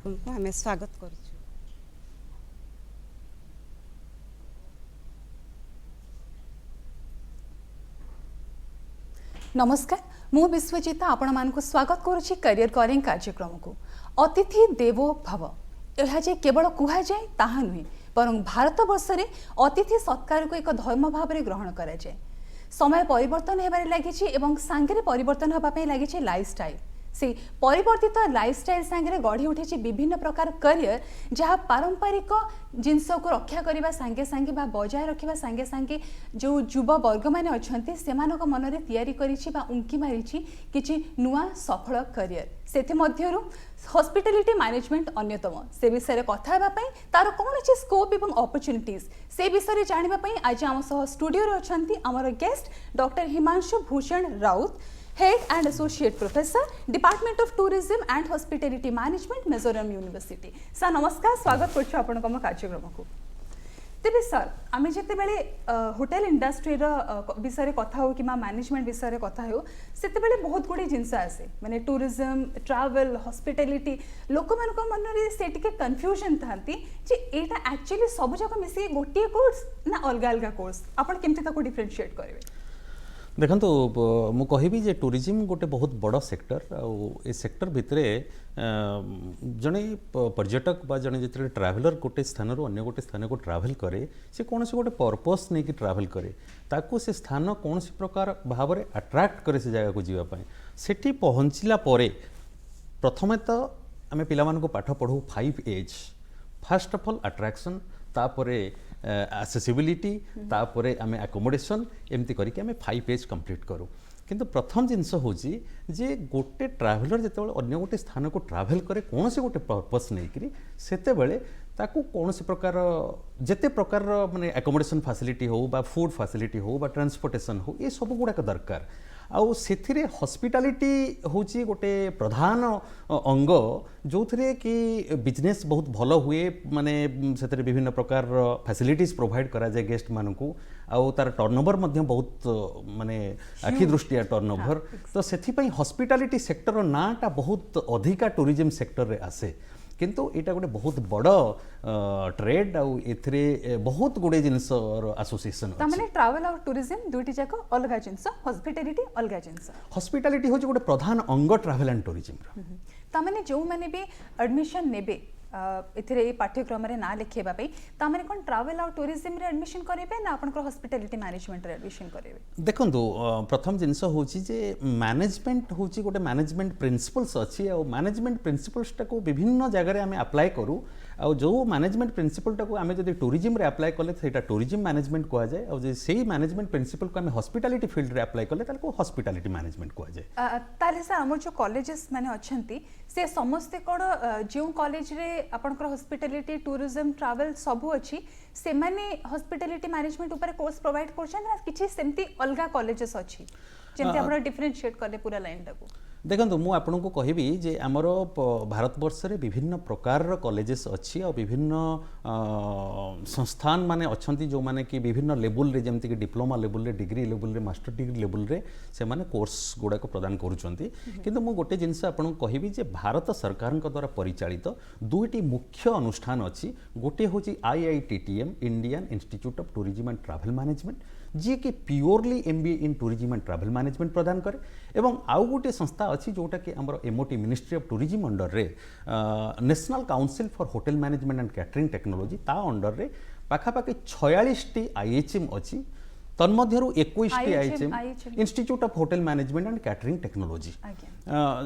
को आम स्वागत करुँ। नमस्कार, मु विश्वजिता आपण मानक स्वागत करुच्ची करियर कॉलिंग कार्यक्रम को। अतिथि देवो भव यह जे केवल कुहा जाए ताहा नुहे, बरं भारत वर्ष में अतिथि सत्कार को एक धर्म भाव में ग्रहण करा जाए। समय परिवर्तन होबार लगी एवं सांगे परिवर्तन होगापी लगी लाइफस्टाइल। से परिवर्तित लाइफस्टाइल सांगे गढ़ी उठी विभिन्न प्रकार करियर जहाँ पारंपरिक जिनस को रक्षा करने सांगे सांगे बजाय रखा सांगे सांगे जो युव वर्ग मैंने अच्छा से मन में तैयारी उंकी मारी किसी नुआ सफल करियर से हॉस्पिटैलिटी मैनेजमेंट अन्यतम। से विषय कथा तार कौन अच्छे स्कोप और अपॉर्चुनिटीज से विषय जानापी आज आम सह स्टूडियो अच्छा आमर guest doctor Himanshu Bhushan Raut, head and associate professor department of tourism and hospitality management Mizoram university. Sir नमस्कार, स्वागत करछु आपन कार्यक्रम को। तेबे सर आमे जेते बेले होटल इंडस्ट्री विषय कथा हो कि मैनेजमेंट विषय कथा हो सेते बेले बहुत गुडी जिंस आसे माने टूरिज्म ट्रैवल हॉस्पिटैलिटी लोक मान मन रे से टिके कंफ्यूजन थांती जे एटा एक्चुअली सब जक मिसी गोटिए कोर्स ना अलग अलग कोर्स आपण केमते ताको डिफरेंशिएट करिवे? देखो मु कहि जे टूरिज्म गोटे बहुत बड़ सेक्टर आ सेक्टर भितर जड़े पर्यटक बा जड़े जो ट्राभेलर गोटे स्थान अन्य गोटे स्थान को ट्राभेल करे से कौन से गोटे पर्पस नहीं कि ट्राभेल करे ताकू से स्थान कौन सी प्रकार भाव में अट्राक्ट करे से जगह को जीवाई सेठी पहुँचला प्रथमे तो आम पिला पाठ पढ़ू 5 A's. First of all attraction, तापरे एक्सेसिबिलिटी, तापरे आम एकोमोडेशन एमती करके आम 5 एज कंप्लीट करूँ। किंतु प्रथम जिनस हूँ जे गोटे ट्राभेलर जिते अन्य गोटे स्थान को ट्राभेल करे कौन से गोटे पर्पस नहीं सेते बेले ताकू कौन से प्रकार जेते प्रकार माने एकोमोडेशन फैसिलिटी हो बा फूड फैसिलिटी हो बा ट्रांसपोर्टेशन हो ये सब गुड़ाक दरकार। आउ से हॉस्पिटैलिटी हूँ गोटे प्रधान अंग जो थे कि बिजनेस बहुत भल हुए माने से विभिन्न प्रकार फैसिलिटीज प्रोवाइड करा जाए गेस्ट मानू आउ तार टर्नओवर बहुत माने आखि दृष्टिया टर्नओवर तो से हॉस्पिटैलिटी सेक्टर नाटा बहुत अधिका टूरिज्म सेक्टर रे आसे किंतु यहाँ गोटे बहुत बड़ ट्रेड आउ एथिरे बहुत गुड़े जिनस एसोसिएशन तमाने ट्रैवल और टूरिज्म दुईटी जाक अलग जिनस, हॉस्पिटैलिटी अलग जिनस। हॉस्पिटैलिटी होची गोटे प्रधान अंग ट्रैवल एंड टूरिज्म तमाने जो माने भी एडमिशन नेबे एथिरे पाठ्यक्रम रे ना लिखेबा पई तामने कोन ट्रैवल और टूरिज्म रे एडमिशन करेबे ना आपन को हॉस्पिटैलिटी मैनेजमेंट रे एडमिशन करेबे? देखंतु प्रथम जिनस होची जे मैनेजमेंट होची गोटे मैनेजमेंट प्रिंसिपल्स अछि आ मैनेजमेंट प्रिंसिपल्स टाको विभिन्न जगह रे हमें अप्लाई करू आ जो मैनेजमेंट प्रिंसिपल टाको आमे जदि टूरिज्म रे अप्लाई कले सेटा टूरिज्म मैनेजमेंट कोआ जाय आ जे सेही मैनेजमेंट प्रिंसिपल को हमें हॉस्पिटैलिटी फील्ड रे अप्लाई कले ताको हॉस्पिटैलिटी मैनेजमेंट कोआ जाय। ताले से हमर जो कॉलेजेस माने अछंती से समस्त कोन जो कॉलेज रे आपनकर हॉस्पिटैलिटी टूरिज्म ट्रैवल सबु अछि से माने हॉस्पिटैलिटी मैनेजमेंट ऊपर कोर्स प्रोवाइड करछन ना किछि सेमती अलगा कॉलेजेस अछि जेमते हमरा डिफरेंशिएट करले पूरा लाइन टाको? देखो मु आपन को कहबी जे आमर भारत वर्ष रे विभिन्न प्रकार कॉलेजेस अच्छी और विभिन्न संस्थान माने अच्छी जो माने कि विभिन्न लेवल रे जमती कि डिप्लोमा लेवल रे डिग्री लेवल रे मास्टर डिग्री लेवल रे से माने कोर्स गुड़ा को प्रदान करूछंती। किंतु मु गोटे जिनस आपन को कहबी जे भारत सरकार द्वारा परिचालित दुईटी मुख्य अनुष्ठान अच्छी गोटे हूँ IITTM Indian institute of tourism and travel management जी कि purely MBA in tourism and travel management प्रदान करे एवं आउ गोटे संस्था अच्छी जोटा कि आमर MOT ministry of tourism under रे national council for hotel management and catering technology ता अंडर रे पाखापाखि 46 IHM अच्छी तन्मध्यरु 21 IHM institute of hotel management and catering technology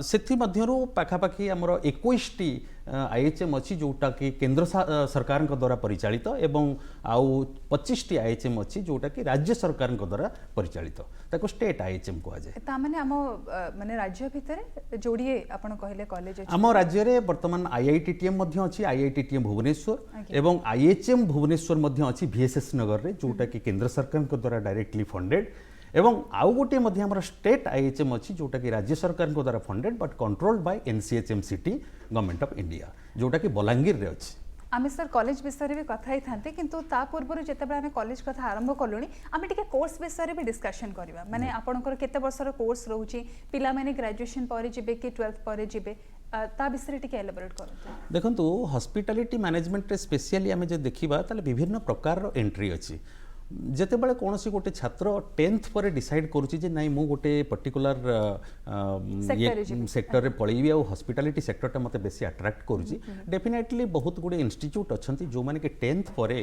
सेथि मध्यरु पाखापाखि आमर 21 IHM अच्छी जोटा कि केंद्र सरकार द्वारा परिचालित एवं आउ 25 IHM अच्छी जोटा कि राज्य सरकार द्वारा परिचालित ताको स्टेट IHM को जाए। ता माने हम माने राज्य भितर जोड़िए आपण कहले कॉलेज आम राज्य रे वर्तमान IITTM मध्य अच्छी IITTM भुवनेश्वर एवं IHM भुवनेश्वर मध्य अच्छी VSS नगर रे जोटा कि केंद्र सरकार द्वारा डायरेक्टली फंडेड एवं आउ गोटे मध्य हमर स्टेट IHM अच्छी जोटा कि राज्य सरकार द्वारा funded but controlled by NCHMCT government of India जोटा कि बलांगीर रे अच्छी। आमे सर कॉलेज विषय भी कथा ही थांते किंतु ता पूर्व जेतेबे आमे कॉलेज कथा आरंभ कलुनी आमे टिके कोर्स विषय भी डिस्कशन करबा माने आपनकर केते वर्षर कोर्स रहउची पिला माने ग्रेजुएशन परे जिबे कि 12th परे जिबे ता विषय टिके एलाबोरेट करते देखंतु हॉस्पिटैलिटी मैनेजमेंट स्पेशली आम जो देखा ताले विभिन्न प्रकार एंट्री अच्छी जेतेबेले कौन सी गोटे छात्र 10th पर डिसाइड करुच्ची जे नाई मु गोटे पर्टिकुलर सेक्टर रे पळेबी आ हॉस्पिटैलिटी सेक्टरटा मते बेसी अट्रैक्ट करुच्ची डेफिनेटली बहुत गुडे इंस्टीट्यूट अच्छी जो माने कि 10th पर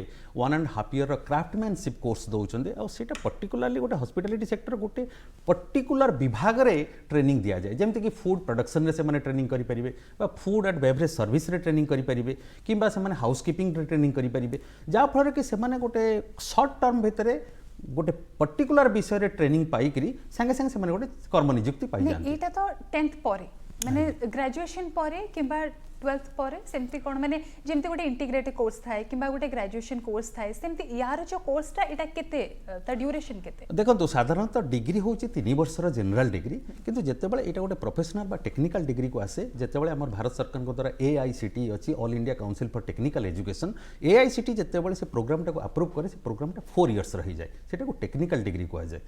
1.5 year क्राफ्टमैनशिप कोर्स दौरान आ सेटा पर्टिकुलरली गोटे हॉस्पिटैलिटी सेक्टर गोटे पर्टिकुलर विभाग रे ट्रेनिंग दिया जाए जमती कि फूड प्रोडक्शन रे से माने ट्रेनिंग करि परिबे बा फूड एंड बेवरेज सर्विस रे ट्रेनिंग करि परिबे किंबा से माने हाउसकीपिंग रे ट्रेनिंग करि परिबे जा फल कि से माने गोटे शॉर्ट टर्म भितर गोटे पर्टिकुलर विषय रे ट्रेनिंग पाइकरी संगे संगे से माने गोटे कर्म नियुक्ति पाइ जान एटा तो 10th परे माने ग्रेजुएशन परे किंबा 12th परे सेमती कोन माने जेमती गोटे इंटीग्रेटेड कोर्स थाए किंबा गोटे ग्रेजुएशन कोर्स थाए सेमती यार जो कोर्सटा एटा केते ता ड्यूरेशन केते देखंतु साधारणतः डिग्री होची 3 वर्षर जनरल डिग्री किंतु जेतेबेले एटा गोटे प्रोफेशनल बा टेक्निकल डिग्री को आसे जेतेबेले हमर भारत सरकार को द्वारा AICTE अछि all India council for technical education AICTE जेतेबेले से प्रोग्राम को अप्रूव करे से प्रोग्राम 4 इयर्स रही जाए सेटा को टेक्निकल डिग्री को आ जाए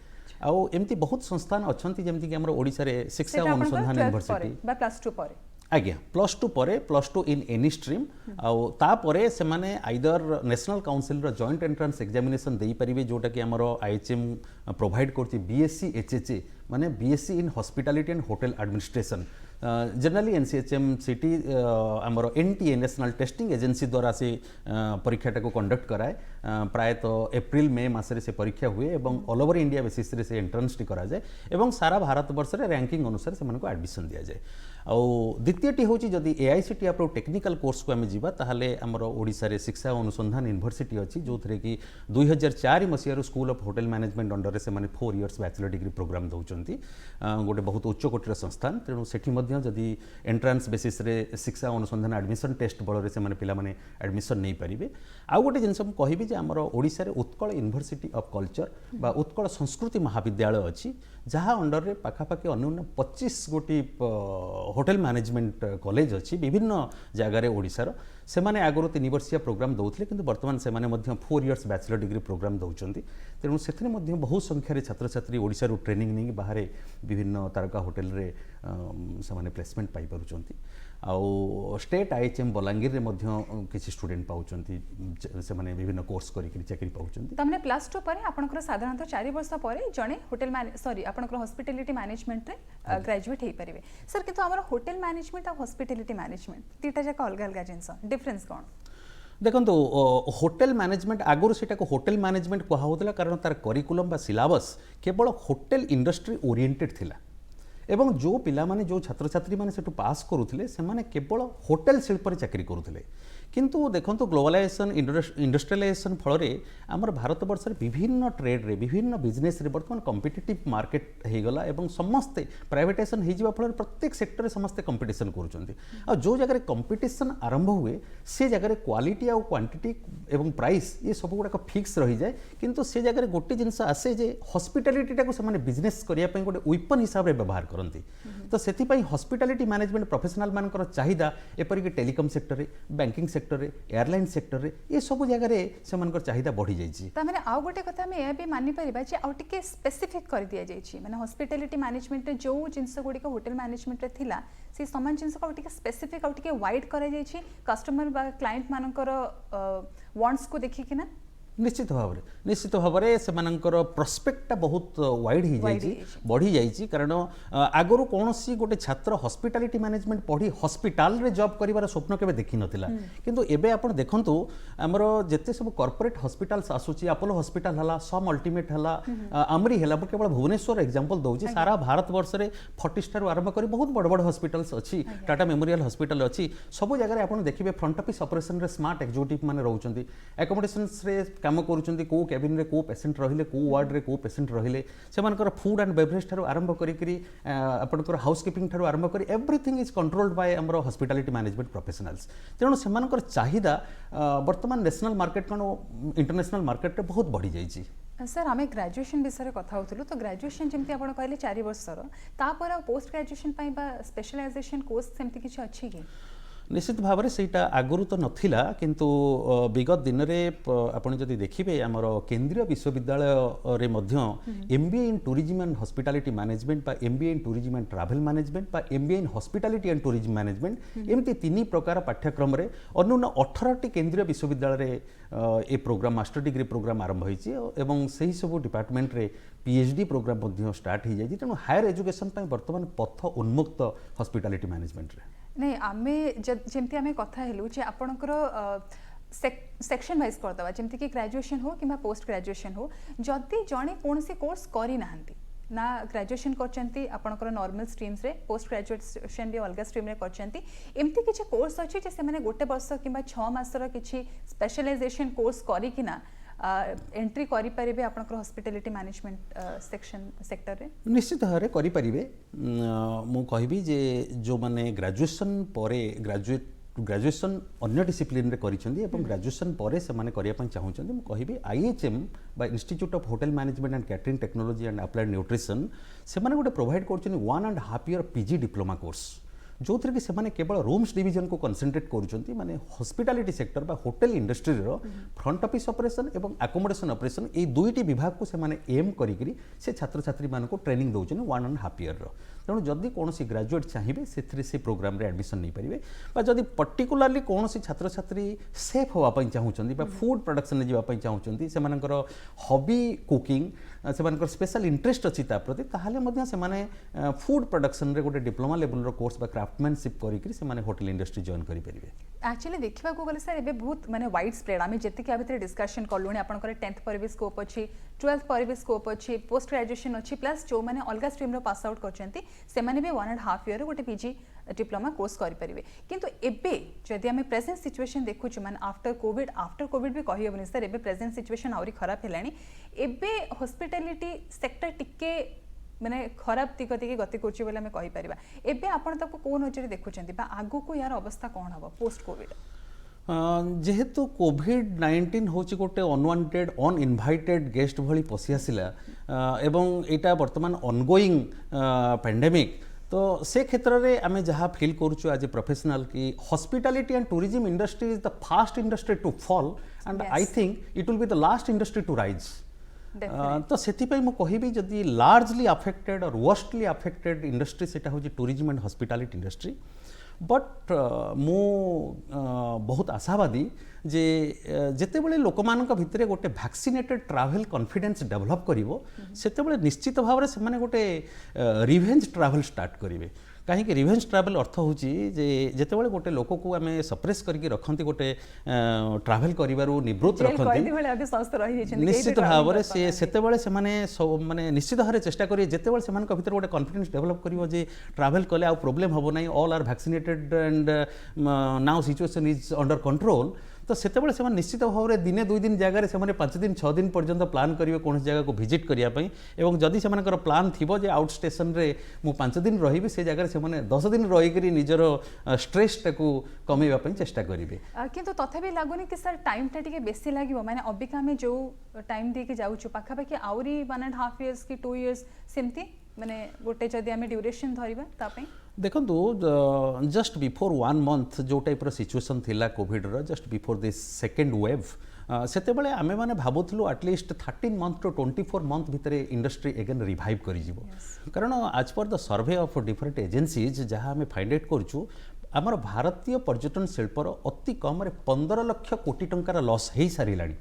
आउ एमती बहुत संस्थान अच्छी जमती कि हमर ओडिसा रे शिक्षा अनुसंधान यूनिवर्सिटी बा +2 परे आज्ञा +2 परे +2 इन एनी स्ट्रीम आउ ता परे से माने आइदर नेशनल काउंसिल रो जॉइंट एंट्रेंस एग्जामिनेशन देई परिबे जोटा कि हमरो IHM प्रोवाइड करछि BSc HHA माने BSc in hospitality and hotel administration generally NCHMCT आमर NTA नेशनल टेस्टिंग एजेंसी द्वारा से परीक्षाटा को कंडक्ट कराए प्रायतः एप्रिल मे मासरे से परीक्षा हुए एवं ऑल ओवर इंडिया बेसिस रे से एंट्रेंस टी करा जाए एवं सारा भारत वर्ष रे रैंकिंग अनुसार से मन को एडमिशन दिया जाए आउ द्वितीयटी होची जदि AICTE अप्रूव टेक्निकल कोर्स को आमे जीवा ताहाले हमर ओडिसा रे शिक्षा अनुसंधान यूनिवर्सिटी अछि जो थरे कि 2004 मसिया school of hotel management under रे से माने 4 इयर्स बैचलर डिग्री प्रोग्राम दउचंती गोटे बहुत उच्च कोटीर संस्थान तेणु सेठी मध्य जदि एंट्रांस बेसिस रे शिक्षा अनुसंधान एडमिशन टेस्ट बल रे से माने पिला माने एडमिशन नै परिबे आ गोटे जिनस हम कहिबी जे हमर ओडिसा रे उत्कल यूनिवर्सिटी ऑफ कल्चर बा उत्कल संस्कृति महाविद्यालय अछि जहाँ अंडर रे पाखापाखि अन्य 25 गोटी होटल मैनेजमेंट कॉलेज अच्छी विभिन्न जगार ओडिशार से माने आगुरी 3 वर्षिया प्रोग्राम दौले किंतु वर्तमान से माने मध्य 4 इयर्स बैचलर डिग्री प्रोग्राम दौरान तेणु से बहुत संख्यार छात्र छात्री ओडिशा ट्रेनिंग नहीं बाहर विभिन्न तारका होटेल रे से माने प्लेसमेंट पाई पारुचंती आउ स्टेट IHM बलांगीर रे मध्य किछि स्टूडेंट पाउचंती से माने विभिन्न कोर्स करी चाकरी पाउचंती तमने +2 परे आपनकर साधारणतः 4 वर्ष परे जणे होटल सॉरी आपनकर हॉस्पिटैलिटी मैनेजमेंट रे ग्रेजुएट हे परिबे सर किंतु हमर होटल मैनेजमेंट आ हॉस्पिटैलिटी मैनेजमेंट तीटा जाका अलग अलग जिंस डिफरेंस कोन देखो होटेल मैनेजमेंट आगुरी से होटेल मैनेजमेंट कहा होता कारण तार करिकुलम बा सिलेबस केवल होटेल इंडस्ट्री ओरिएंटेड थिला एवं जो पिला माने जो छात्र छात्री माने सेटु पास करुथिले से माने केवल होटेल शिल्प रे चाकरी करुथिले किंतु देखंतु ग्लोबलाइजेशन इंडस्ट्रियलाइजेशन फल रे हमर भारत वर्ष रे विभिन्न ट्रेड रे विभिन्न बिजनेस रे वर्तमान कॉम्पिटिटिव मार्केट हे गला एवं समस्ते प्राइवेटाइजेशन हे जिवा फल प्रत्येक सेक्टर रे समस्ते कंपटीशन करूचंती आ जो जगह रे कंपटीशन आरंभ हुए से जगह रे क्वालिटी आ क्वांटिटी एवं प्राइस ये सब गुडा फिक्स रही जाए किंतु से जगह रे गोटे जिंस आसे जे हॉस्पिटैलिटी टा को से माने बिजनेस करिया पई गोटे वेपन हिसाब रे व्यवहार करंती तो सेति पई हॉस्पिटैलिटी मैनेजमेंट प्रोफेशनल मानकर चाहिदा एपरि कि टेलीकॉम सेक्टर रे बैंकिंग सेक्टर रे एयरलाइन सेक्टर रे ये सब जगह रे से मानकर चाहिदा बढ़ी जाई छी त माने आउ गोटे कथा में ए भी मानि परिबा जे आउ टिके स्पेसिफिक कर दिया जाई छी माने हॉस्पिटैलिटी मैनेजमेंट रे जो जिंस गुडी को होटल मैनेजमेंट रे थिला से समान जिंस को टिके स्पेसिफिक आउ टिके वाइड करे जाई छी कस्टमर बा क्लाइंट मानकर वांट्स को देखि किना निश्चित भाव में से प्रोस्पेक्टा बहुत वाइड हो जाइए बढ़ी जाइए कारण आगुरी कौन सी गोटे छात्र हॉस्पिटैलिटी मैनेजमेंट पढ़ी हॉस्पिटल रे जॉब करिवार स्वप्न केबे देखि नथिला किंतु एबे आपण देखंतु हमर जते सब कॉर्पोरेट हॉस्पिटल्स आसुची अपोलो हॉस्पिटल हला सम अल्टीमेट हला आमरी हला केवल भुवनेश्वर एग्जांपल दउची सारा भारत वर्ष रे 40 स्टार आरंभ करी बहुत बड़ बड़ हॉस्पिटल्स अछि टाटा मेमोरियल हॉस्पिटल अछि सब जगह आपण देखिबे फ्रंट ऑफिस ऑपरेशन रे स्मार्ट एग्जीक्यूटिव माने रहउचंती एकोमोडेशंस रे काम करूचंती को केबिन रे को पेशेंट रहिले को वार्ड रे को पेशेंट रहिले से मानकर फूड एंड बेवरेज ठारो आरंभ करी आपनकर हाउसकीपिंग ठारो आरंभ करी एवरीथिंग इज कंट्रोल्ड बाय हमर हॉस्पिटैलिटी मैनेजमेंट प्रोफेशनल्स तेणु से मानकर चाहिदा वर्तमान नेशनल मार्केट कनो इंटरनेशनल मार्केट रे बहुत बढ़ी जाइछि सर आम ग्रेजुएशन विषय कथा होतलु तो ग्रेजुएशन जमती आपण कहले 4 वर्षर तापर पोस्ट ग्रेजुएशन पई बा स्पेशलाइजेशन कोर्स सेमती किछ अछि कि निश्चित भाव में ସେଇଟା ଆଗରୁ ତ ନଥିଲା କିନ୍ତୁ ବିଗତ ଦିନରେ ଆପଣ ଯଦି ଦେଖିବେ ଆମର କେନ୍ଦ୍ରୀୟ ବିଶ୍ୱବିଦ୍ୟାଳୟରେ ମଧ୍ୟ MBA in tourism and hospitality management বা MBA in tourism and travel management বা MBA in hospitality and tourism management ଏମିତି ତିନି ପ୍ରକାର ପାଠ୍ୟକ୍ରମରେ ଅନ୍ୟୁନ 18ଟି କେନ୍ଦ୍ରୀୟ ବିଶ୍ୱବିଦ୍ୟାଳୟରେ ଏ ପ୍ରୋଗ୍ରାମ ମାଷ୍ଟର ଡିଗ୍ରୀ ପ୍ରୋଗ୍ରାମ ଆରମ୍ଭ ହୋଇଛି ଏବଂ ସେହି ସବୁ ଡିପାର୍ଟମେଣ୍ଟରେ PhD ପ୍ରୋଗ୍ରାମ ମଧ୍ୟ ଷ୍ଟାର୍ଟ ହୋଇଯାଇଛି ତେଣୁ ହାୟର ଏଜୁକେସନ୍ ପାଇଁ ବର୍ତ୍ତମାନ ପଥ ଉନ୍ମୁକ୍ତ ହସ୍ପିଟାଲିଟି ମ୍ୟାନେଜମେଣ୍ଟରେ। नहीं आमे जमती आमे कथा हेलु जे आपणकर सेक्शन वाइज करदवा जमती कि ग्रेजुएशन हो कि पोस्ट ग्रेजुएशन हो जदि जणे कोनसी कोर्स करी नाहंती ना ग्रेजुएशन करचंती आपणकर नॉर्मल स्ट्रीम्स रे पोस्ट ग्रेजुएशन भी अलग स्ट्रीम रे करचंती एमती किछि कोर्स अछि जे से माने गोटे वर्ष किबा 6 मासर किछि स्पेशलाइजेशन कोर्स करी कि ना एंट्री करि परिबे आपनकर हॉस्पिटैलिटी मैनेजमेंट सेक्टर रे निश्चित भाव में करि परिबे। मु कहबी जे जो माने ग्रेजुएशन परे ग्रेजुएशन अन्य डिसिप्लिन रे करिसेंती एवं ग्रेजुएशन परे से माने करिया पई चाहउछंती मु कहबी IHM बा institute of hotel management and catering technology and applied nutrition से माने गोटे प्रोवाइड करछन 1.5 ईयर PG डिप्लोमा कोर्स जो थी कि से केवल रूम्स डिवीजन को कनसेंट्रेट करुँच माने हॉस्पिटैलिटी सेक्टर बा होटल इंडस्ट्री रो फ्रंट ऑफिस ऑपरेशन एवं अकोमोडेशन ऑपरेशन ये दुईटी विभाग को से माने एम करी से छात्र छात्री मान को ट्रेनिंग दौरान 1.5 ईयर रो तेणु जदि कौन ग्रेजुएट चाहिए से प्रोग्राम रे एडमिशन नहीं पारे बा जदि पर्टिकुलाली कौन छात्र छात्री सेफ होगापी चाहूँगी फूड प्रोडक्शन जावाई चाहूँगी से हॉबी कुकिंग से स्पेशल इंटरेस्ट अच्छी प्रति ताहले से फूड प्रोडक्शन रे गोटे डिप्लोमा लेवल रो कोर्स बा क्राफ्टमैनशिप करी से होटल इंडस्ट्री जॉइन करि परिबे। एक्चुअली देखा गले सर एबे बहुत माने वाइड स्प्रेड आम जी भितर डिस्कशन कलुणी आपंकर 10th पर भी स्कोप अच्छी 12th पर भी स्कोप अच्छी पोस्ट ग्रेजुएशन अच्छी प्लस जो मैंने अलग स्ट्रीम पास आउट करछंती से माने भी 1.5 ईयर गोटे PG डिप्लोमा कोर्स करें किंतु एबे जदि आम प्रेजेंट सिचुएशन देखुछु माने आफ्टर कोविड भी कही हेबनी सर एबे प्रेजेंट सिचुएशन आउरी खराब हेलानी एबे हॉस्पिटैलिटी सेक्टर टिके माने खराब दिग दिगे गति करछि बोले हमें कहि परिबा एबे आपण ताको कोन नजर देखुछंती बा आगु को यार अवस्था कोन हबो पोस्ट कोविड जेहेतु कोविड-19 होची गोटे अनवांटेड अनइनवाइटेड गेस्ट भली पसी आसिला एवं एटा वर्तमान ऑनगोइंग पेंडेमिक तो से क्षेत्र में आम जहाँ फिल करुचु एज ए प्रोफेशनल कि hospitality and tourism industry is the fast industry to fall and I think it will be the last industry to rise. तो से कहि जदि लार्जली अफेक्टेड और वर्स्टली अफेक्टेड इंडस्ट्री से tourism and hospitality industry but मु बहुत आशावादी जे जिते बड़े लोक मान भितर गोटे वैक्सीनेटेड ट्रैवल कॉन्फिडेंस डेवलप करिवो सेते बड़े निश्चित भाव में से गोटे रिवेंज ट्रैवल स्टार्ट करेंगे कहीं रिवेंज ट्रैवल अर्थ होची जे जेते बड़े गोटे लोक को आम सप्रेस करके रखती गोटे ट्रैवल करिवारु निवृत्त रखती निश्चित भाव में से माने निश्चित भाव चेष्टा करें जिते बड़े से भीतर गोटे कॉन्फिडेंस डेवलप करिवो जे ट्रैवल कले आ प्रॉब्लम हम ना all are vaccinated and now situation is under control तो सेतेबेले से निश्चित भाव में दिने 2 दिन जगह से 5 दिन 6 दिन पर्यंत प्लान करेंगे कौन जगह को विजिट करने और जदि से प्लान थी जे आउट स्टेशन रे मु 5 दिन रही से जगह से 10 दिन रहीकि निजर स्ट्रेस टाको कमेवाई चेष्टा करेंगे किंतु तथापि लगुनि कि सर टाइम टा टिके बेसी लागिवो माने अबिका में जो टाइम देके जाउछु पाखापाखि आउरी 1.5 इयर्स की 2 इयर्स सेमती माने गोटे जदि आमे ड्यूरेशन धरिबा तापई देखो जस्ट बिफोर 1 मंथ जो टाइप सिचुएशन थिला कोविड रो just before this second wave सेतेबेले आमे माने भाबुथलु एटलिस्ट 13 मंथ टू 24 मंथ भितर इंडस्ट्री एगेन रिवाइव करि जिवो कारण as per the survey of different agencies जहाँ आमे फाइंड आउट करछु आमर भारतीय पर्यटन शिल्पर अति कम 15 लाख कोटी टंकार लॉस हो सारिलानी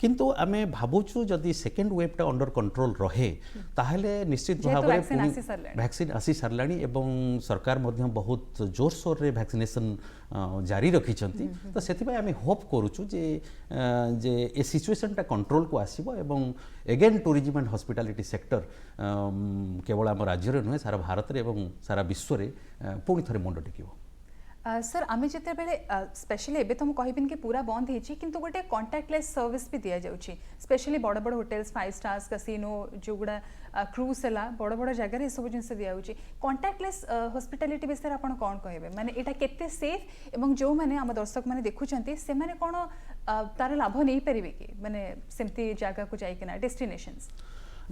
किंतु आमे भाबुछु जदि सेकेंड वेवटा अंडर कंट्रोल रहे ताहले निश्चित भाव में वैक्सीन आसी सारलानी एवं सरकार मध्य बहुत जोर सोर रे वैक्सीनेशन जारी रखिछंती तो सेथिबाय आमे होप करूछु जे जे ए सिचुएशनटा कंट्रोल को आसीबो एवं again tourism and hospitality sector केवल आम राज्य रे नुहे सारा भारत रे एवं सारा विश्व रे पुणी थरे मुंड टेकिबो। सर आम जिते बेले स्पेशली एबे तो कहबिन कि पूरा बंद होची किंतु गोटे कॉन्टैक्टलेस सर्विस भी दिया जाउची स्पेशली बड़ बड़ होटेल्स 5 स्टार्स कैसिनो जो गुड़ा क्रूज है बड़ बड़ जगह सब जिन दिया कॉन्टैक्टलेस हॉस्पिटैलिटी विषय आप कौन कहे माने एटा केते सेफ एवं जो माने आम दर्शक माने देखुचंती से माने कौन तार लाभ नहीं पारिबे कि माने सेमती जगह को जाइकिना डेस्टिनेशंस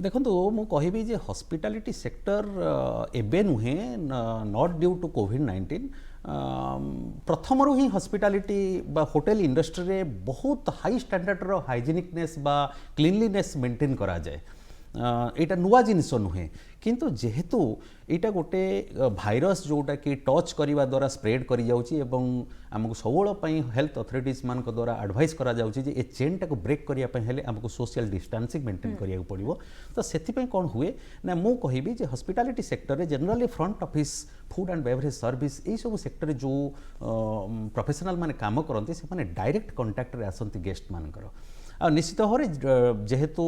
देखो मु कहबी जे हॉस्पिटैलिटी सेक्टर एबे नुहे नॉट ड्यू टू कोविड-19 प्रथमरू ही हॉस्पिटैलिटी बा होटेल इंडस्ट्री रे बहुत हाई स्टैंडर्ड रो हाइजीनिकनेस बा क्लीनलीनेस मेंटेन करा जाए एटा नुआ जिनिस नुहे किंतु जेहेतु एटा गोटे भाइरस जोटा कि टच करने द्वारा स्प्रेड करी जाउची एवं आमको सबुल हेल्थ अथॉरिटीज मान द्वारा एडवाइस करा जाउची जे ए चेन टाको ब्रेक करिया पई हेले आमको सोशल डिस्टेंसिंग मेंटेन करिया पड़िबो तो सेथि पई कोन हुए ना मु कहिबी जे हॉस्पिटैलिटी सेक्टर रे generally front office food and beverage service ए सब सेक्टर जो प्रोफेशनल माने काम करंती से माने डायरेक्ट कांटेक्ट रे आसंती गेस्ट मानकर आ निश्चित भाव जेहेतु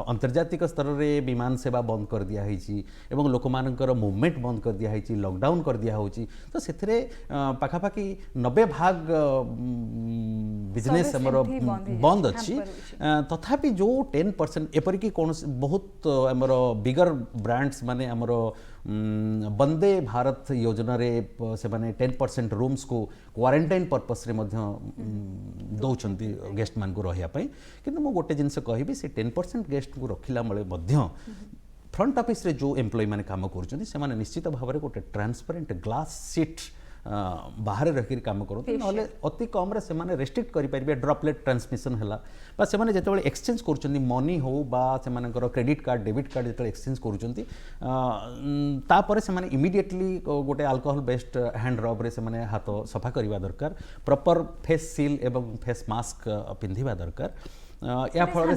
अंतर्जातिक स्तर में विमान सेवा बंद कर दिया एवं लोक मानकर मूवमेंट बंद कर दिया लॉकडाउन कर दिया होची तो से पाखापाखि 90% बिजनेस हमर बंद अच्छी तथापि जो 10% एपरिकी कौन बहुत हमर बिगर ब्रांड्स माने हमर वंदे भारत योजना रे से माने 10% रूम्स को क्वारंटाइन पर्पस रे मध्य दौरान गेस्ट मान को रहिया पई किंतु मु गोटे जिनस कहबी से 10% गेस्ट को रखिला मळे मध्य फ्रंट ऑफिस रे जो एम्प्लॉय माने काम करूछन से माने निश्चित भाव रे गोटे ट्रांसपेरेंट ग्लास सीट बाहर रखिक काम करते ना अति कम से माने रेस्ट्रिक्ट करेंगे ड्रपलेट ट्रांसमिशन है से माने जेतेबेले एक्सचेंज कर मनी हो बा से मानकर क्रेडिट कार्ड डेबिट कार्ड जो एक्सचेंज कर से माने इमिडिएटली गोटे अल्कोहल बेस्ड हैंड रब रे से माने हाथ सफा करवा दरकार प्रॉपर फेस सील एवं फेस मास्क पिंधिबा दरकार या फल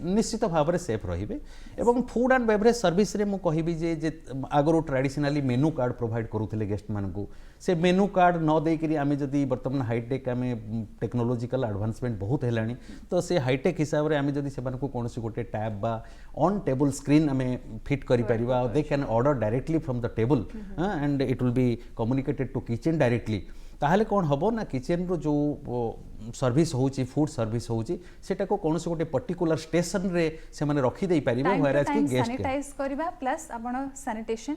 निश्चित भाव में सेफ रहिबे एवं फूड एंड बेवरेज सर्विस रे मु कहिबी जे आगरो ट्रेडिशनली मेनू कार्ड प्रोवाइड करूथिले गेस्ट मानकू से मेनू कार्ड न देकरी आमे जदि वर्तमान हाईटेक आमे टेक्नोलॉजिकल एडवांसमेंट बहुत हेलानी तो से हाईटेक हिसाब रे आमे जदि सेमानकू कोनोसी गोटे टैब बा ऑन टेबल स्क्रीन आमे फिट करि परिबा they can order directly from the table and it will be communicated to kitchen directly ताहले कौन हम ना किचन रो जो सर्विस होची फूड सर्विस होची सेटा को कौन से गोटे पर्टिकुलर स्टेशन रे से माने रखी दे पारिबो व्हेरएज कि गेस्ट सैनिटाइज करबा प्लस आपण सैनिटेशन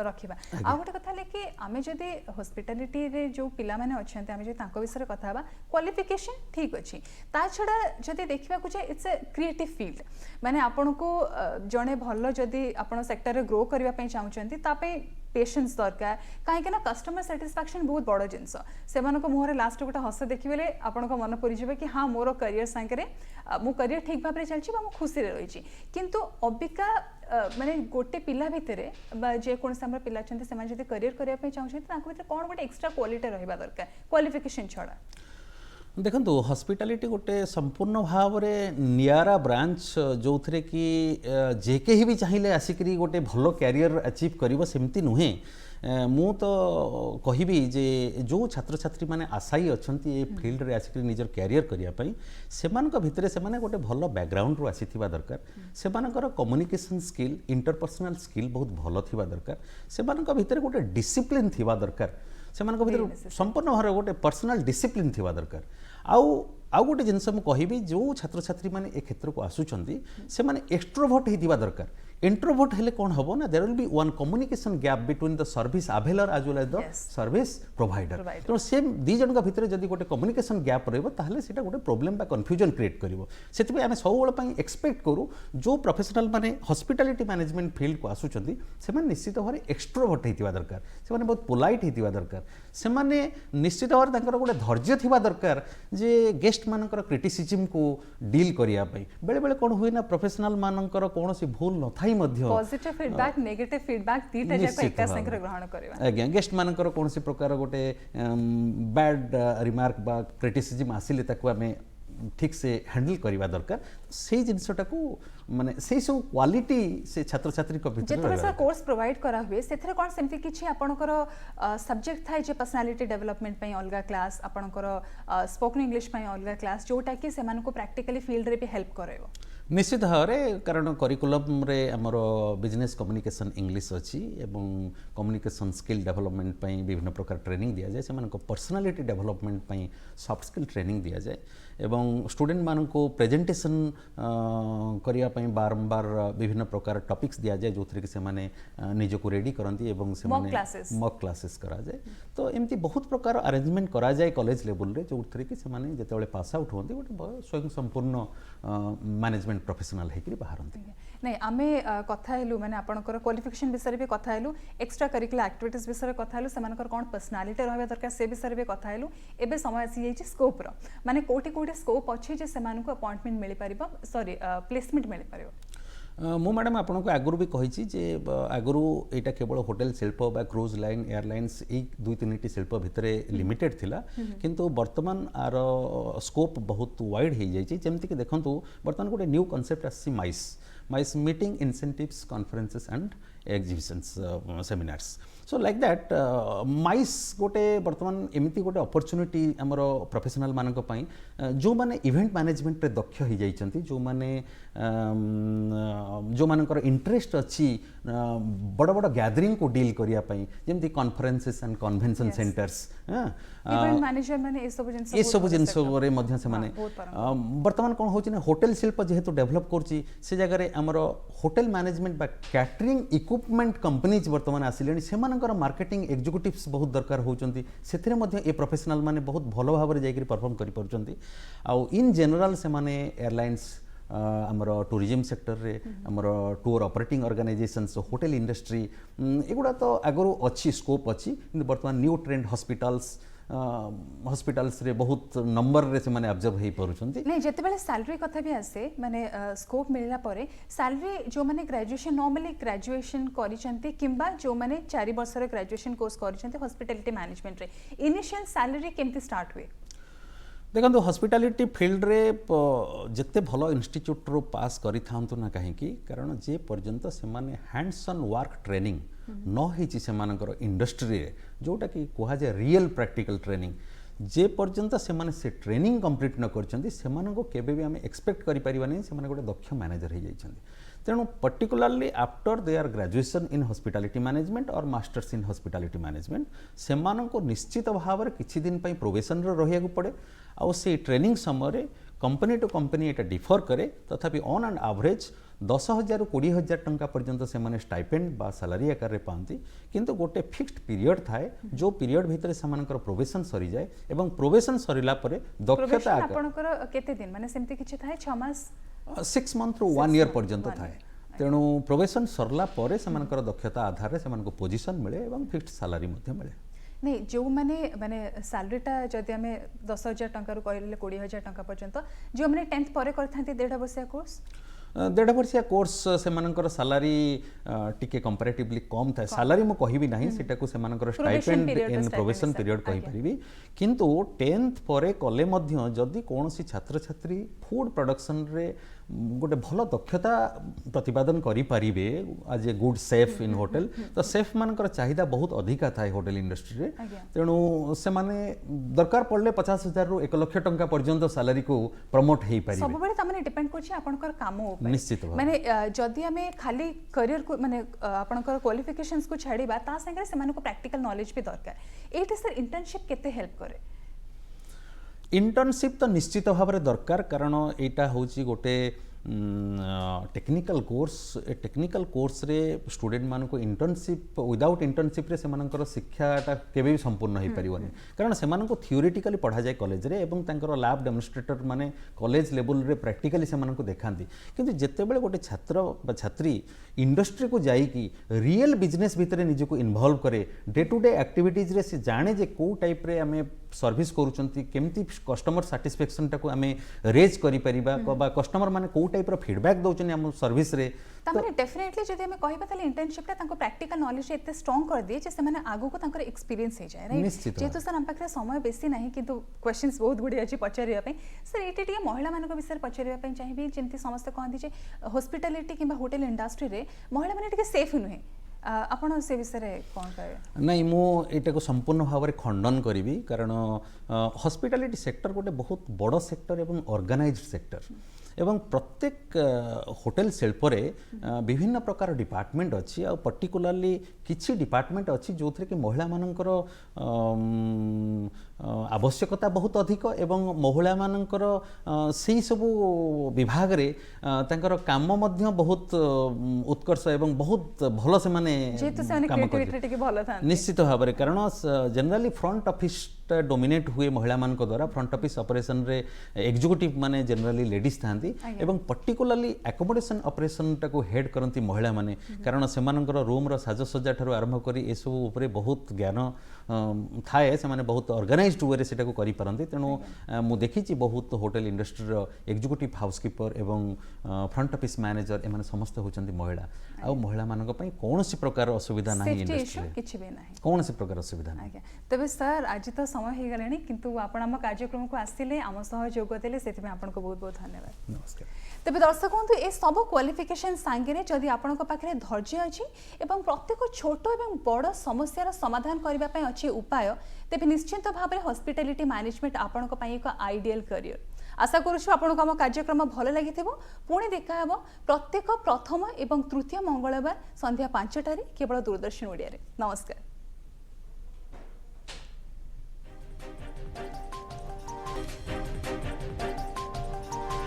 रखिबा आ गोटे कथा ले कि आमे जदि हॉस्पिटैलिटी रे जो पिला माने अछंते आमे जे तांको विषय कथा हबा क्वालिफिकेशन ठीक अछि ता छडा जदि देखिबा को जे इट्स अ क्रिएटिव फील्ड माने आपण को जणे भल्लो जदि आपण सेक्टर रे ग्रो करबा पई चाहउचंती ता पे पेशेंस दरकार कहीं ना कस्टमर सैटिस्फैक्शन बहुत बड़ जिनस से मुहर लास्ट गोटे हस देखिए आपण मन पड़े कि हाँ मोर करियर सांगे मो करियर ठीक भाव में चलती खुशी रही किंतु अबिका माने गोटे पिला भितर जेकोसी आम पिला अच्छा करियर करने चाहते कौन गोटे एक्सट्रा क्वालिटी रहा दरकार क्वालिफिकेशन छड़ा देखंतु हॉस्पिटैलिटी गोटे संपूर्ण भाव में नियारा ब्रांच जो थे कि जेके ही भी चाहिए आसिक गोटे भल कैरियर अचीव कर सेमती नुहे मु तो कहबी जे जो छात्र छात्री माने आशायी अच्छी ये फील्ड रे आसिक निजर कैरियर करने से भितर से गोटे भल बैकग्राउंड रू आसीथिबा दरकार से कम्युनिकेशन स्किल इंटरपर्सनल स्किल बहुत भल थिबा दरकार से भितर गोटे डिसिप्लिन थिबा दरकार से भीतर संपूर्ण भाव गोटे पर्सनल डिसिप्लिन थिबा दरकार आउ गोटे जिनस मु कहबी जो छात्र छात्री माने ए क्षेत्र को आसुचंती से माने एक्सट्रोवर्ट हिथिबा दरकार इंट्रोवर्ट हेले कौन हम ना there will be one communication gap between the service availer as well as the service provider तो सेम दी जन का भितर जदि गोटे कम्युनिकेशन गैप रहबो ताहले सेटा गोटे प्रॉब्लम बा कंफ्यूजन क्रिएट करिवो सेति पे आमे सबोल पई एक्सपेक्ट करू जो प्रोफेशनल माने हॉस्पिटैलिटी मैनेजमेंट फील्ड को आसुचंती से माने निश्चित भाव एक्सट्रोवर्ट हिथिबा दरकार से माने बहुत पोलाइट हिथिबा दरकार से माने निश्चित भाव तांकर गोटे धैर्य थिबा दरकार जे गेस्ट मानकर क्रिटिसिज्म को डील करिया पई बेले बेले कोन होई ना प्रोफेशनल मानकर कोनोसी भूल न थाई पॉजिटिव फीडबैक नेगेटिव फीडबैक तीटा जाक एका संगे ग्रहण करबा आज्ञा गेस्ट मानकर कोनसी प्रकार गोटे बैड रिमार्क बा क्रिटिसिज्म आसिले ताको हमें ठीक से हैंडल करवा दरकार से जिनसटा को माने से सब क्वालिटी से छात्र छात्री को भीतर जेतबे से कोर्स प्रोवाइड करा हुए सेथरे कोन सेमति किछि आपनकर सब्जेक्ट थाय जे पर्सनालिटी डेवलपमेंट पई अलगा क्लास आपनकर स्पोकन इंग्लिश पई अलगा क्लास जोटा कि सेमान को प्रैक्टिकली फील्ड रे भी हेल्प करेबो निश्चित भाव में कारण करिकुलम रे हमर बिजनेस कम्युनिकेशन इंग्लिश अच्छी एवं कम्युनिकेशन स्किल डेवलपमेंट पई विभिन्न प्रकार ट्रेनिंग दिया जाए से पर्सनालिटी डेवलपमेंट पई सॉफ्ट स्किल ट्रेनिंग दिया जाए एवं स्टूडेंट मान को प्रेजेंटेशन करने बारंबार विभिन्न प्रकार टॉपिक्स दिया जाए जो थे कि से निज को रेडी करती से मॉक क्लासेस करा जाए तो एमती बहुत प्रकार अरेंजमेंट करा जाए कॉलेज लेवल रे जो थे कि से जिते पास आउट होती गोटे स्वयं संपूर्ण मैनेजमेंट ब्रिलियंट प्रोफेशनल होकर बाहर नहीं आमे कथा हेलु माने आपनकर क्वालिफिकेशन विषय भी कथा हेलु एक्स्ट्रा करिकुलर एक्टिविटीज विषय कथा हेलु सेमानकर कोन पर्सनालिटी रहबा दरकार से विषय भी कथा हेलु एबे समय आसी जाई स्कोप रो माने कोठी कोठी स्कोप अछि जे सेमानकु अपॉइंटमेंट मिली परिबो सॉरी प्लेसमेंट मिली परिबो मु मैडम आपन को आगुरी भी कही जे आगुरी यहाँ केवल होटेल शिल्प बा क्रूज लाइन एयरलाइंस यही दुई तीन शिल्प भितर लिमिटेड थिला किंतु वर्तमान आर स्कोप बहुत वाइड हो जाइए जमती कि देखु वर्तमान गोटे न्यू कॉन्सेप्ट आसी MICE meeting incentives conferences and exhibitions seminars so like that MICE गोटे वर्तमान एमती गोटे अपॉर्चुनिटी आमर प्रोफेशनल मानक पई जो माने इवेंट मैनेजमेंट रे दक्ष हो जाइछंती जो मानकर इंटरेस्ट अच्छी बड़ बड़ गैदरिंग को डील करिया पई जेमती conferences and convention centres event manager माने ए सब जिनस रे मध्य से माने वर्तमान कोन होची ना होटल शिल्प जेहेतु डेवलप करची से जगह रे हमर होटल मैनेजमेंट बा कैटरिंग इक्विपमेंट कंपनीज वर्तमान आसिलेनी से मानकर मार्केटिंग एग्जीक्यूटिव्स बहुत दरकार होचंती सेथिरे मध्य ए प्रोफेशनल माने बहुत भलो भाव रे जाईकरी परफॉर्म करि परचंती आ इन जनरल से माने एयरलाइंस आमर टूरिज्म सेक्टर रे आमर tour operating organisations hotel industry एगुड़ा तो आगु अच्छी स्कोप अच्छी बर्तमान न्यू ट्रेंड हॉस्पिटल्स रे बहुत नंबर रे से माने ऑब्जर्व हे परुछंती नहीं जते बेले सैलरी कथा भी आसे माने स्कोप मिलला परे सैलरी जो माने ग्रेजुएशन नॉर्मली ग्रेजुएशन करिसंती किंबा जो माने 4 वर्ष रे ग्रेजुएशन कोर्स करिसंती हॉस्पिटैलिटी मैनेजमेंट रे इनिशियल सैलरी केमती स्टार्ट हुए देखो हॉस्पिटैलिटी फील्ड रे जिते भलो इंस्टीट्यूट रो पास करि थांतु ना कहीं कारण जे पर्यंत से माने हैंड्स ऑन वर्क ट्रेनिंग न होईची से मानकर इंडस्ट्री रे जोटा कि कहा जाए रियल प्रैक्टिकल ट्रेनिंग जे पर्यंत से माने से ट्रेनिंग कंप्लीट न करचंती से मानको केबे भी हमें एक्सपेक्ट करि परिबा नै से माने गोटे दक्ष मैनेजर हो जाइछंती तेणु particularly after their graduation in hospitality management और मास्टर्स इन हॉस्पिटैलिटी मैनेजमेंट से मानको निश्चित भाव में किछि दिन पई प्रोबेशन रे रहिया को पड़े आउ से ट्रेनिंग समय company to company Etah differ करे तथापि ऑन एंड एवरेज 10,000 ରୁ 20,000 टंका पर्यंत से माने स्टाइपेंड बा सैलरी आकार रे पांती किंतु गोटे फिक्स्ड पीरियड थाए जो पीरियड भितर से मानकर प्रोबेशन सरी जाए एवं प्रोबेशन सरीला परे दक्षता आपनकर केते दिन माने सेमति किछि थाए 6 मास 6 मंथ रू 1 ईयर पर्यंत थाए तेणु प्रोबेशन सरला परे से मानकर दक्षता आधार रे से मानको पोजीशन मिले एवं फिक्स्ड सैलरी मध्ये मिले नहीं जो माने माने सैलरीटा जदि आमे 10,000 टंका रू कहले 20,000 टंका पर्यंत जो माने 10th परे करथांती 1.5 वर्षिया कोर्स 1.5 वर्षिया कोर्स से मानकर सैलरी टिके कंपैरेटिवली कम था सैलरी मु कहिबी नाही सेटा को से मानकर स्टाइपेंड इन प्रोबेशन पीरियड कहि परिबी किंतु 10th परे कले मध्य जदि कोनसी छात्र छात्री फूड प्रोडक्शन रे गोटे भल दक्षता प्रतिपादन करि परिबे आज a good safe in hotel तो सेफ मानकर चाहिदा बहुत अधिका थाए होटल इंडस्ट्री रे तेणु से माने दरकार पड़ले 50,000 रू 1 लाख टंका पर्यंत सैलरी को प्रमोट हेई परिबे सब बेले त माने डिपेंड करछि आपनकर काम ऊपर निश्चित माने जदि हमें खाली करियर को माने आपनकर क्वालिफिकेशंस को छाड़ीबा ता संगे से माने को प्रैक्टिकल नॉलेज भी दरकार एटे सर इंटर्नशिप केते हेल्प करे इंटर्नशिप तो निश्चित भाव में दरकार कारण एटा होची गोटे टेक्निकल कोर्स ए टेक्निकल कोर्स रे स्टूडेंट मान को इंटर्नशिप विदाउट इंटर्नशिप रे से मानकर शिक्षाटा केबे भी संपूर्ण हो पारिबनी कारण से मानको थियोरेटिकली पढ़ा जाए कॉलेज रे एवं तांकर लैब डेमोन्स्ट्रेटर माने कॉलेज लेवल रे प्रैक्टिकली से मानको देखांती किंतु जेते बेले गोटे छात्र बा छात्री इंडस्ट्री को जाई कि रियल बिजनेस भितर निज को इन्वॉल्व करे डे टू डे एक्टिविटीज रे से जाने जे को टाइप रे हमें सर्विस करूचंती केमती कस्टमर सैटिस्फैक्शन टाको हमें रेज करि परिबा बा कस्टमर माने को टाइप रो फीडबैक दउचनी हम सर्विस रे तामाने डेफिनेटली जदि हमें कहिबा ताले इंटर्नशिप ता तांको प्रैक्टिकल नॉलेज एते स्ट्रांग कर दिए जे से माने आगु को तांकर एक्सपीरियंस हे जाय राइट जेतो सर हम पाखरे समय बेसी नाही किंतु क्वेश्चंस बहुत गुडी अछि पचारिया पे सर एटी टिके महिला मानको विषय पचारिया पे चाहिबी जेंति समस्त कहंती जे हॉस्पिटैलिटी किबा होटल इंडस्ट्री रे महिला माने टिके सेफ नुहे आपण से विषय रे कोन कहबे नहीं मु एटा को संपूर्ण भाव में खंडन करी कारण हॉस्पिटैलिटी सेक्टर गोटे बहुत बड़ सेक्टर एवं ऑर्गेनाइज्ड सेक्टर एवं प्रत्येक होटल शिल्प रे विभिन्न प्रकार डिपार्टमेंट अच्छी आ पर्टिकुलरली किछि डिपार्टमेंट अच्छी जो थे कि महिला मानकर आवश्यकता बहुत अधिक एवं महिला मानकर से सब विभाग रे तांकर काम मध्य बहुत उत्कर्ष एवं बहुत भल से माने काम कर निश्चित भाव में कारण जनरली फ्रंट ऑफिस टा डोमिनेट हुए महिला मान द्वारा फ्रंट ऑफिस ऑपरेशन रे एग्जीक्यूटिव माने जनरली लेडीज थांती एवं पर्टिकुलरली एकोमोडेशन ऑपरेशन टा को हेड करंती महिला माने कारण सेमानकर रूम रो साजसज्जा ठारो आरंभ करी ए सब ऊपर बहुत ज्ञान थाए से माने बहुत ऑर्गेनाइज्ड वे सेटा को करि परंती तेणु मु देखिछि बहुत होटल इंडस्ट्री रो एग्जीक्यूटिव हाउसकीपर एवं फ्रंट ऑफिस मैनेजर एमाने समस्त होचंती महिला आ महिला मानक पई कोनोसी प्रकार असुविधा नाही सेफ्टी इंडस्ट्री इश्यू किछि भी नाही कोनोसी प्रकार असुविधा नाही आज्ञा तेबे सर आज तो समय हो गलानी किंतु आपण आम कार्यक्रम को आसिले आम सह जोग देले सेति में आपन को बहुत बहुत धन्यवाद नमस्कार तेबे दर्शक बंधु ए सब क्वालिफिकेशन सांगे जदि आपण पाखे धैर्य अच्छी एवं प्रत्येक छोट एवं बड़ समस्यार समाधान करने अच्छे उपाय तेबे निश्चित भाव में हॉस्पिटैलिटी मैनेजमेंट आपण एक आइडियल करियर आशा करूछु आपन आम कार्यक्रम भल लगी पुणी देखा हेब प्रत्येक प्रथम एवं तृतीय मंगलवार संध्या 5 केवल दूरदर्शन ओडिया रे नमस्कार।